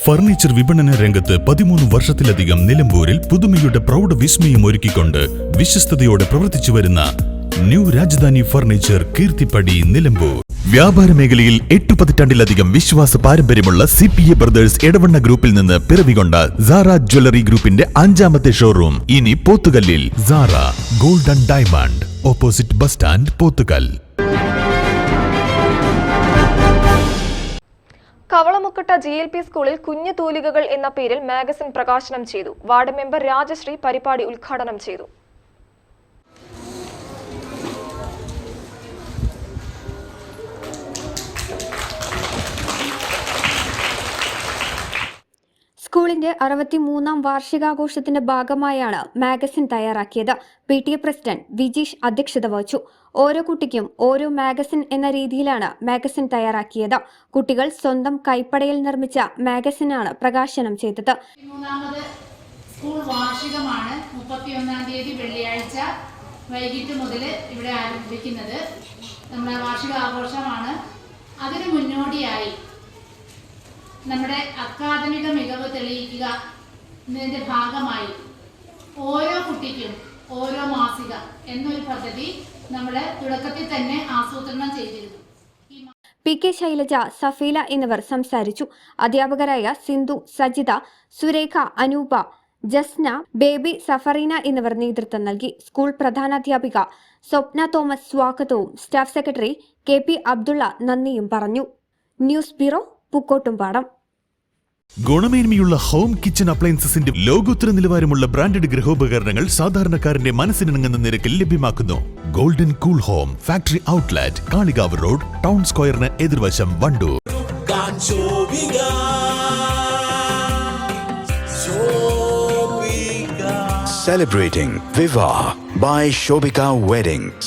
Furniture വിപണന രംഗത്ത് 13 വർഷത്തിലധികം നിലമ്പൂരിൽ പുതുമയുടെ പ്രൗഢ വിസ്മയം ഒരുക്കിക്കൊണ്ട് വിശ്വസ്തയോടെ പ്രവർത്തിച്ചു വരുന്ന ന്യൂ രാജധാനി ഫർണിച്ചർ കീർത്തിപ്പടി നിലമ്പൂർ. വ്യാപാര മേഖലയിൽ 8 പതിറ്റാണ്ടിലധികം വിശ്വാസ പാരമ്പര്യമുള്ള CPA ബ്രദേഴ്സ് എടവണ്ണ ഗ്രൂപ്പിൽ നിന്ന് പിറവികൊണ്ട സാറ ജ്വല്ലറി ഗ്രൂപ്പിന്റെ 5ാമത്തെ ഷോറൂം ഇനി പോത്തുകല്ലിൽ. Sara gold and diamond, opposite bus stand, Pothukal. Kavalamukkatta GLP സ്കൂളിൽ കുഞ്ഞു തൂലികകൾ എന്ന പേരിൽ മാഗസിൻ പ്രകാശനം ചെയ്തു. വാർഡ് മെമ്പർ രാജശ്രീ പരിപാടി ഉദ്ഘാടനം ചെയ്തു. സ്കൂളിന്റെ 63ാം വാർഷികാഘോഷത്തിന്റെ ഭാഗമായാണ് മാഗസിൻ തയ്യാറാക്കിയത്. PTA പ്രസിഡന്റ് വിജീഷ് അധ്യക്ഷത വഹിച്ചു. ഓരോ കുട്ടിക്കും ഓരോ മാഗസിൻ എന്ന രീതിയിലാണ് മാഗസിൻ തയ്യാറാക്കിയത്. കുട്ടികൾ സ്വന്തം കൈപ്പടയിൽ നിർമ്മിച്ച മാഗസിനാണ് പ്രകാശനം ചെയ്തത്. 3ാമത് സ്കൂൾ വാർഷികമാണ് 31ാം തീയതി വെള്ളിയാഴ്ച വൈകിട്ട് മുതൽ ഇവിടെ ആരംഭിക്കുന്നത്. നമ്മുടെ വാർഷികാഘോഷമാണ്. അതിനു മുന്നോടിയായി നമ്മുടെ അക്കാദമിക മികവ് തെളിയിക്കുക എന്നതിൻ്റെ ഭാഗമായി ഓരോ കുട്ടിക്കും ഓരോ മാസിക എന്നൊരു പദ്ധതി നമ്മൾ തുടക്കത്തിൽ തന്നെ ആസൂത്രണം ചെയ്തിരുന്നു. PK ശൈലജ, സഫീല എന്നിവർ സംസാരിച്ചു. അധ്യാപകരായ സിന്ധു, സജിത, സുരേഖ, അനൂപ, ജസ്ന, ബേബി, സഫറീന എന്നിവർ നേതൃത്വം നൽകി. സ്കൂൾ പ്രധാനാധ്യാപിക സ്വപ്ന തോമസ് സ്വാഗതവും സ്റ്റാഫ് സെക്രട്ടറി KP അബ്ദുള്ള നന്ദിയും പറഞ്ഞു. News bureau, Pookkottumpadam. ഗുണമേന്മയുള്ള ഹോം കിച്ചൺ അപ്ലയൻസസിന്റെ ലോകോത്തര നിലവാരമുള്ള ബ്രാൻഡഡ് ഗൃഹോപകരണങ്ങൾ സാധാരണക്കാരന്റെ മനസ്സിനിണങ്ങുന്ന നിരക്കിൽ ലഭ്യമാക്കുന്നു. Golden cool home factory outlet, Kalikavu road, town സ്ക്വയറിന് എതിർവശം, Wandoor. Celebrating Viva by Shobika Weddings.